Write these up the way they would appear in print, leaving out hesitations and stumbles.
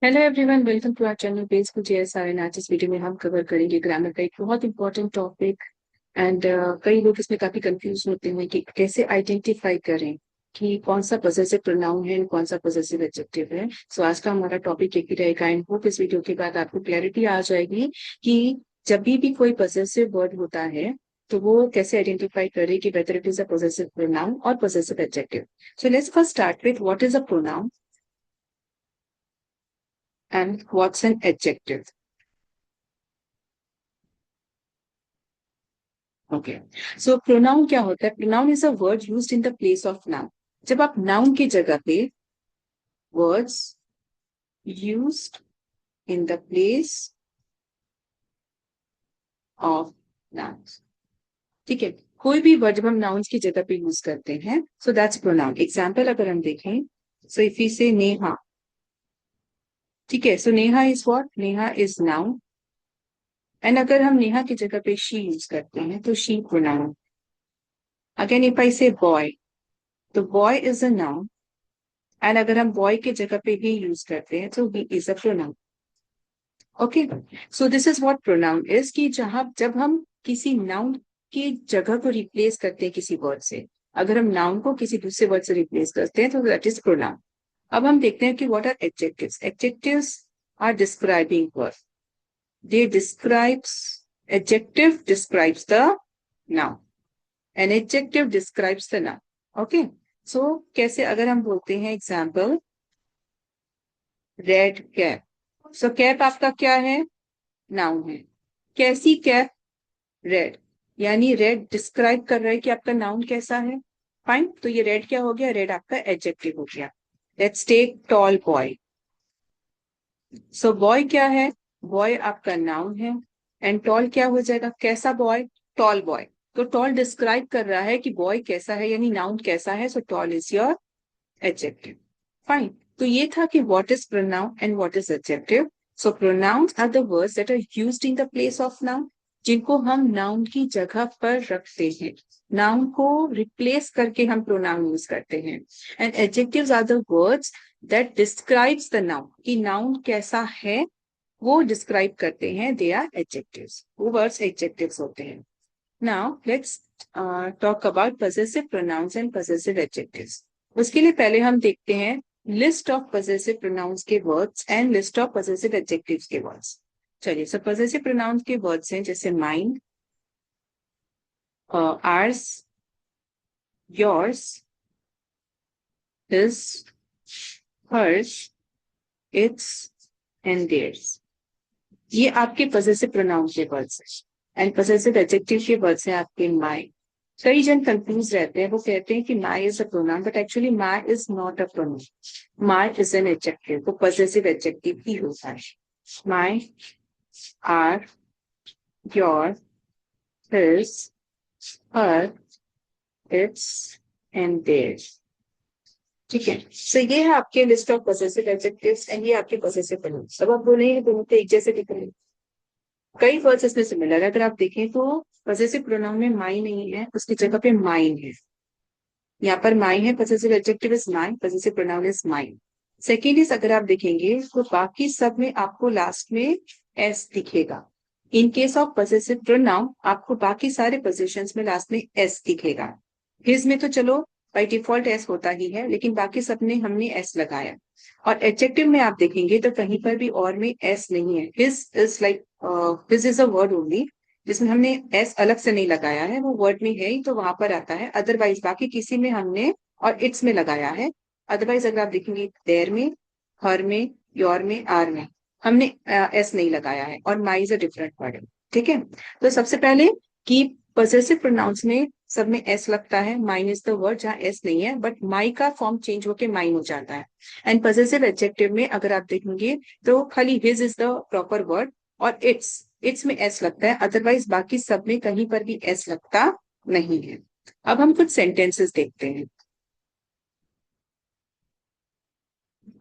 Hello everyone, welcome to our channel बेस कुछ सारे आज इस वीडियो में हम कवर करेंगे ग्रामर का एक बहुत इंपॉर्टेंट टॉपिक। एंड कई लोग इसमें काफी कंफ्यूज होते हैं कि कैसे आइडेंटिफाई करें कि कौन सा पॉसेसिव प्रोनाउन है कौन सा पॉसेसिव एडजेक्टिव है। सो आज का हमारा टॉपिक एक ही रहेगा एंड होप इस वीडियो के बाद आपको क्लैरिटी आ जाएगी कि जब भी कोई पॉसेसिव वर्ड होता है तो वो कैसे आइडेंटिफाई करे कि whether it is a possessive pronoun और possessive adjective. So let's first start with what is a pronoun and what's an adjective. Okay, so pronoun क्या होता है? Pronoun is a word used in the place of noun. जब आप noun की जगह पे words used in the place of noun, ठीक है। कोई भी वर्ड जब हम नाउन्स की जगह पे यूज करते हैं सो दैट्स प्रोनाउन। एग्जाम्पल अगर हम देखें, सो इफ यू से नेहा, ठीक है, so Neha is what? Neha is noun. And अगर हम नेहा की जगह पे शी यूज करते हैं तो she pronoun. Again if I से बॉय, तो boy is a noun. And अगर हम बॉय की जगह पे ही यूज करते हैं तो he is a pronoun. Okay, so this is what pronoun is कि जहां जब हम किसी नाउन की जगह को रिप्लेस करते हैं किसी वर्ड से, अगर हम नाउन को किसी दूसरे वर्ड से रिप्लेस करते हैं तो दैट इज प्रोनाउन। अब हम देखते हैं कि what are adjectives. Adjectives are describing word, they describes, adjective describes the noun an adjective describes the noun. Okay, so कैसे अगर हम बोलते हैं example red cap, so cap आपका क्या है? नाउन है। कैसी कैप? रेड, यानी रेड डिस्क्राइब कर रहा है कि आपका नाउन कैसा है। फाइन, तो ये रेड क्या हो गया? रेड आपका एडजेक्टिव हो गया। Let's take tall boy, so boy क्या है? बॉय आपका नाउन है। एंड टॉल क्या हो जाएगा? कैसा बॉय? Tall boy. तो टॉल डिस्क्राइब कर रहा है कि बॉय कैसा है, यानी नाउन कैसा है, so tall is your adjective. Fine, तो ये था कि what is pronoun and what is adjective. So pronouns are the words that are used in the place of noun, जिनको हम नाउन की जगह पर रखते हैं। नाउन को रिप्लेस करके हम प्रोनाउन यूज करते हैं। And adjectives are the words that describes the noun, कि नाउन कैसा है वो डिस्क्राइब करते हैं, दे आर एडजेक्टिव्स, वो वर्ड्स एडजेक्टिव्स होते हैं। Now let's talk about possessive pronouns and possessive adjectives. उसके लिए पहले हम देखते हैं लिस्ट ऑफ पजेसिव प्रोनाउंस के words and list of possessive adjectives के वर्ड्स। चलिए, सो पजेसिव प्रोनाउंस के वर्ड्स हैं जैसे mine, ours, yours, his, hers, it's and theirs. ये आपके पजेसिव प्रोनाउन के वर्ड्स हैं। एंड पजेसिव एडजेक्टिव के वर्ड्स हैं आपके माई। कई जन कंफ्यूज रहते हैं, वो कहते हैं कि my is a pronoun, but actually my is not a pronoun. My is an adjective, वो पजेसिव एडजेक्टिव ही होता है। My, our, your, his, her, its and theirs. ठीक है, सो ये है आपके list of possessive adjectives and ये आपके पजेसिव प्रोनाउंस। अब आप बोलेंगे दोनों तो एक जैसे दिख रहे हैं, कई वर्ड्स इसमें सिमिलर है। अगर आप देखें तो पजेसिव प्रोनाउन में माई नहीं है, उसकी जगह पे माइन है। यहाँ पर माई है, possessive adjective is my, possessive pronoun is mine. Second is, अगर आप देखेंगे तो बाकी सब में आपको लास्ट में एस दिखेगा। In case of possessive pronoun आपको बाकी सारे पोजीशंस में लास्ट में एस दिखेगा। हिज में तो चलो बाय डिफॉल्ट एस होता ही है, लेकिन बाकी सब में हमने एस लगाया। और एडजेक्टिव में आप देखेंगे तो कहीं पर भी और में एस नहीं है। His is like, his is a word only, जिसमें हमने एस अलग से नहीं लगाया है, वो वर्ड में है ही तो वहां पर आता है। अदरवाइज बाकी किसी में हमने और इट्स में लगाया है। अदरवाइज अगर आप देखेंगे देयर में, हर में, योर में, आर में हमने एस नहीं लगाया है। और माई इज अ डिफरेंट वर्ड है, ठीक है। तो सबसे पहले कि पॉसेसिव प्रोनाउंस में सब में एस लगता है। माइन इज द वर्ड जहां एस नहीं है, बट माई का फॉर्म चेंज होके माइन हो जाता है। एंड पॉसेसिव एडजेक्टिव में अगर आप देखेंगे तो खाली his is the proper word और इट्स में एस लगता है। अदरवाइज बाकी सब में कहीं पर भी एस लगता नहीं है। अब हम कुछ सेंटेंसेस देखते हैं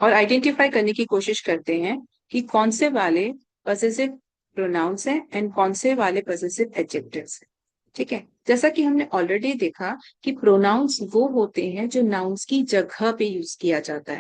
और आइडेंटिफाई करने की कोशिश करते हैं कि कौन से वाले पॉसेसिव प्रोनाउंस हैं एंड कौन से वाले पॉसेसिव एडजेक्टिव्स हैं। ठीक है, जैसा कि हमने ऑलरेडी देखा कि प्रोनाउंस वो होते हैं जो नाउन्स की जगह पे यूज किया जाता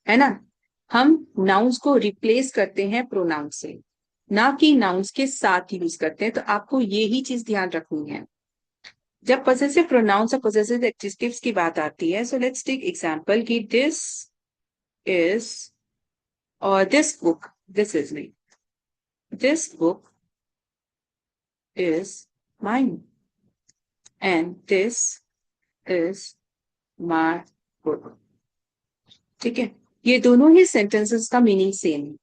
है ना। हम नाउन्स को रिप्लेस करते हैं प्रोनाउन से, ना कि नाउन्स के साथ यूज करते हैं। तो आपको ये ही चीज ध्यान रखनी है जब पॉसेसिव प्रोनाउंस और पॉसेसिव एडजेक्टिव्स की बात आती है। सो लेट्स टेक एग्जांपल कि दिस इज और दिस बुक, दिस इज नहीं, this book is mine and this is my book। ठीक है, ये दोनों ही सेंटेंसेस का मीनिंग सेम है,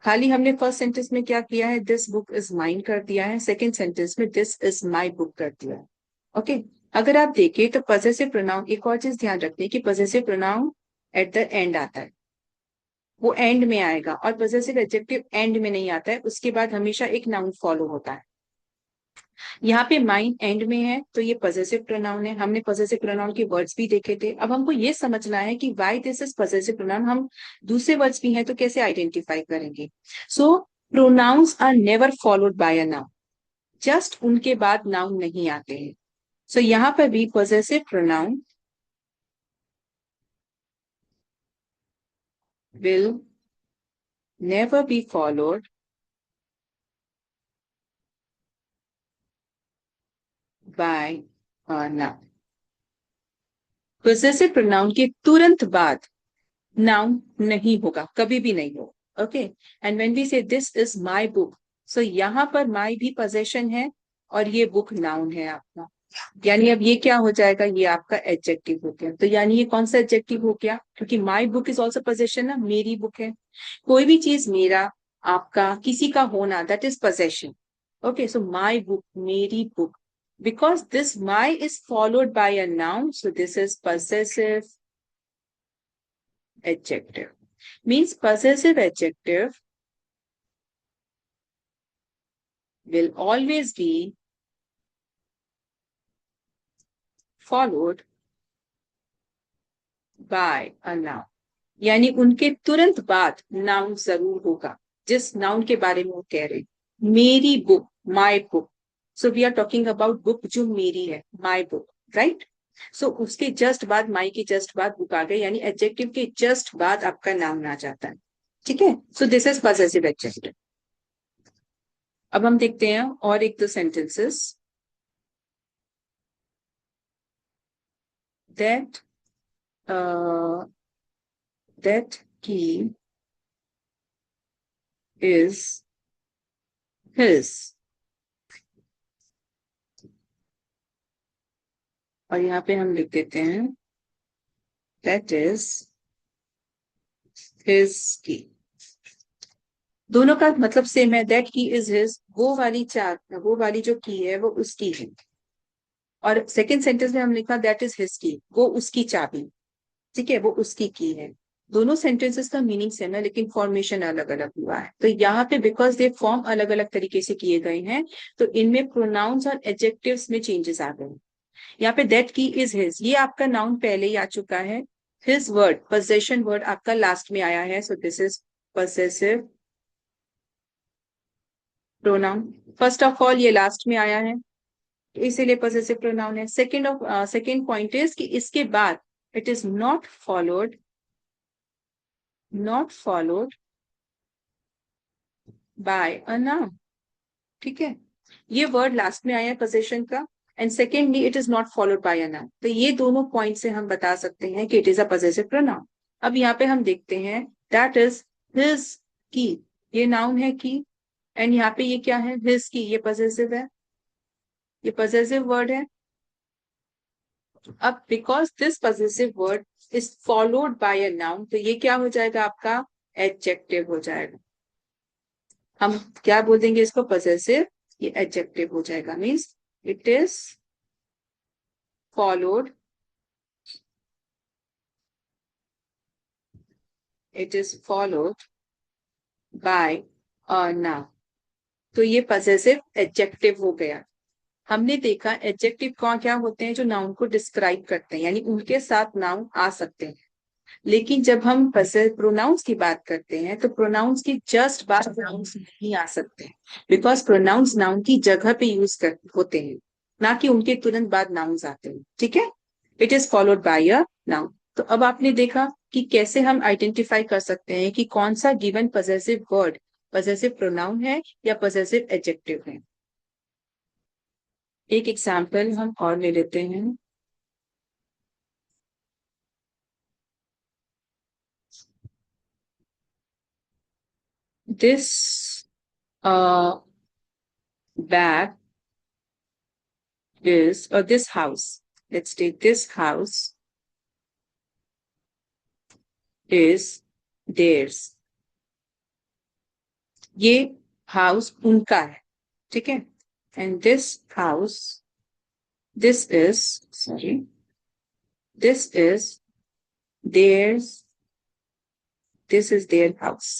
खाली हमने फर्स्ट सेंटेंस में क्या किया है, दिस बुक इज माइन कर दिया है, सेकंड सेंटेंस में दिस इज माई बुक कर दिया है। ओके, अगर आप देखें तो पॉसेसिव प्रोनाउन, एक और चीज ध्यान रखते हैं कि possessive pronoun eight the end आता है, वो एंड में आएगा, और पॉसेसिव एडजेक्टिव एंड में नहीं आता है, उसके बाद हमेशा एक नाउन फॉलो होता है। यहाँ पे माइन एंड में है तो ये पॉसेसिव प्रोनाउन है। हमने पॉसेसिव प्रोनाउन के वर्ड्स भी देखे थे। अब हमको ये समझना है कि why this is possessive pronoun, हम दूसरे वर्ड्स भी हैं तो कैसे आइडेंटिफाई करेंगे। So pronouns are never followed by a noun, just उनके बाद नाउन नहीं आते हैं। सो यहाँ पर भी possessive pronoun will never be followed by a noun। Possessive pronoun के तुरंत बाद नाउन नहीं होगा, कभी भी नहीं होगा। ओके, एंड व्हेन वी से दिस इज माय बुक, सो यहाँ पर माय भी पोजेशन है और ये बुक नाउन है आपका, यानी अब ये क्या हो जाएगा, ये आपका एडजेक्टिव हो गया। तो यानी ये कौन सा एडजेक्टिव हो गया, क्योंकि my book is also possession ना, मेरी बुक है। कोई भी चीज मेरा, आपका, किसी का होना, that is possession. Okay, so my book, मेरी book, because this my is followed by a noun, so this is possessive adjective। Means possessive adjective will always be followed by a noun, यानी उनके तुरंत बाद noun जरूर होगा जिस noun के बारे में वो कह रहे हैं। मेरी book, my book, so we are talking about book जो मेरी है, माय बुक, राइट। सो उसके जस्ट बाद, माई के जस्ट बाद बुक आ गए, यानी एडजेक्टिव के जस्ट बाद आपका नाउन आ जाता है। ठीक है, so this is possessive adjective. अब हम देखते हैं और एक दो sentences. That that key is his, और यहाँ पे हम लिख देते हैं that is his key। दोनों का मतलब सेम है, that key is his, वो वाली जो की है वो उसकी है, और सेकेंड सेंटेंस में हम लिखा that is his key, वो उसकी चाबी। ठीक है, वो उसकी की है। दोनों सेंटेंसेस का मीनिंग सेम है लेकिन फॉर्मेशन अलग अलग हुआ है। तो यहाँ पे बिकॉज दे फॉर्म अलग अलग तरीके से किए गए हैं तो इनमें प्रोनाउंस और एडजेक्टिव्स में चेंजेस आ गए। यहाँ पे दैट की इज हिज, ये आपका नाउन पहले ही आ चुका है। हिज वर्ड, पोजेशन वर्ड आपका लास्ट में आया है, so this is possessive pronoun. First of all ये लास्ट में आया है इसीलिए पोसेसिव प्रोनाउन है। सेकेंड पॉइंट इज कि इसके बाद it is not followed by a noun. ठीक है, ये वर्ड लास्ट में आया है पोजेशन का, and secondly it is not followed by a noun. तो ये दोनों पॉइंट से हम बता सकते हैं कि it is a possessive pronoun. अब यहाँ पे हम देखते हैं दैट इज हिज की, ये नाउन है की, एंड यहाँ पे ये क्या है, हिज की, ये पोजेसिव है, ये पोजेसिव वर्ड है। अब because this possessive word is followed by a noun, तो ये क्या हो जाएगा, आपका एडजेक्टिव हो जाएगा। हम क्या बोल देंगे इसको, पोजेसिव, ये एडजेक्टिव हो जाएगा। Means it is followed, it is followed by a noun। तो ये possessive adjective हो गया। हमने देखा एडजेक्टिव कौन क्या होते हैं, जो नाउन को डिस्क्राइब करते हैं, यानी उनके साथ नाउन आ सकते हैं। लेकिन जब हम प्रोनाउंस की बात करते हैं तो प्रोनाउंस की जस्ट बाद नाउन्स नहीं आ सकते, बिकॉज प्रोनाउंस नाउन की जगह पे यूज कर होते हैं, ना कि उनके तुरंत बाद नाउन्स आते हैं। ठीक है, it is followed by a noun. तो अब आपने देखा कि कैसे हम आइडेंटिफाई कर सकते हैं कि कौन सा given possessive word possessive pronoun है या पजेसिव एडजेक्टिव है। एक एग्जाम्पल हम और ले लेते हैं। This bag is, or this house, let's take this house is theirs. ये हाउस उनका है, ठीक है। And this house, this is, sorry, this is theirs, this is their house.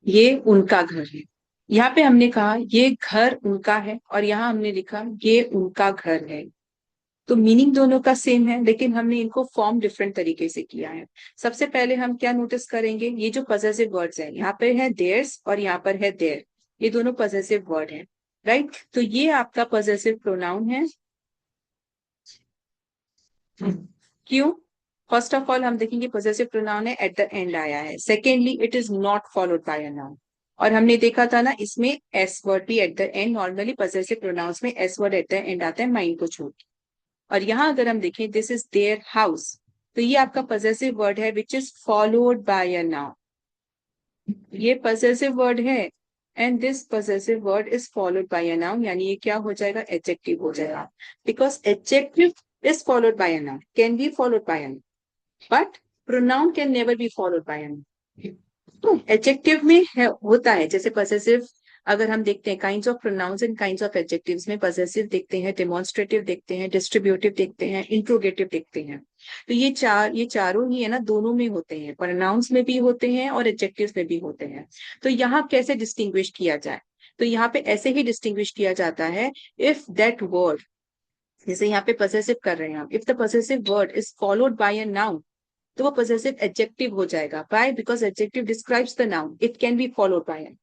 ये उनका घर है। यहाँ पे हमने कहा ये घर उनका है और यहाँ हमने लिखा ये उनका घर है। तो मीनिंग दोनों का सेम है, लेकिन हमने इनको फॉर्म डिफरेंट तरीके से किया है। सबसे पहले हम क्या नोटिस करेंगे, ये जो पजेसिव वर्ड्स हैं, यहाँ पे है देयर्स और यहाँ पर है देयर, ये दोनों पजेसिव वर्ड हैं, राइट। तो ये आपका पजेसिव प्रोनाउन है। क्यों? फर्स्ट ऑफ ऑल हम देखेंगे पजेसिव प्रोनाउन है, एट द एंड आया है। Secondly, it is not followed by a noun. और हमने देखा था ना, इसमें एस वर्ड भी at the end, normally possessive pronouns में S word at the end आता है माइंड को छोड़ के। और यहाँ अगर हम देखें दिस इज देयर हाउस, तो ये आपका पजेसिव वर्ड है which is followed by a noun. ये पजेसिव वर्ड है and this possessive word is followed by a noun, यानी ये क्या हो जाएगा, एडजेक्टिव हो जाएगा। Because adjective is followed by a noun, can be followed by a noun, but pronoun can never be followed by a noun. तो adjective में है, होता है, जैसे पजेसिव अगर हम देखते हैं kinds of pronouns and kinds of adjectives में, पजेसिव देखते हैं, डेमोन्स्ट्रेटिव देखते हैं, डिस्ट्रीब्यूटिव देखते हैं, इंट्रोगेटिव देखते हैं। तो ये चारों ही है ना, दोनों में होते हैं, प्रोनाउंस में भी होते हैं और एडजेक्टिव्स में भी होते हैं। तो यहाँ कैसे डिस्टिंग्विश किया जाए, तो यहाँ पे ऐसे ही डिस्टिंग्विश किया जाता है, इफ दैट वर्ड, जैसे यहाँ पे पजेसिव कर रहे हैं हम, if the possessive word is followed by a noun, तो वो पजेसिव एडजेक्टिव हो जाएगा। By, because adjective describes the noun, it can be followed by.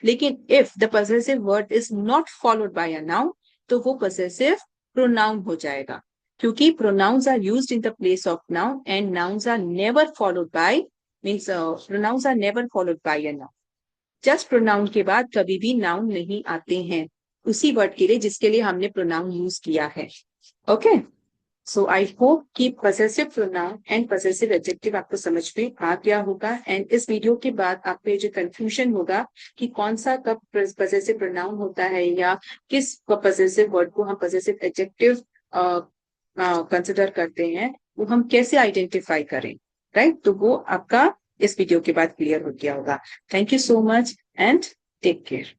लेकिन if the possessive word is not followed by a noun, तो वो possessive pronoun हो जाएगा, क्योंकि pronouns are used in the place of noun and nouns are never followed by, means pronouns are never followed by a noun. Just pronoun के बाद कभी भी noun नहीं आते हैं उसी वर्ड के लिए जिसके लिए हमने प्रोनाउन यूज किया है। ओके, सो आई होप कि possessive pronoun and possessive adjective आपको समझ में आ गया होगा। एंड इस वीडियो के बाद आप पे जो कंफ्यूजन होगा कि कौन सा कब पजेसिव प्रोनाउन होता है या किस पजेसिव वर्ड को हम पजेसिव एडजेक्टिव कंसिडर करते हैं, वो हम कैसे आइडेंटिफाई करें, राइट। तो वो आपका इस वीडियो के बाद क्लियर हो गया होगा। Thank you so much and take care.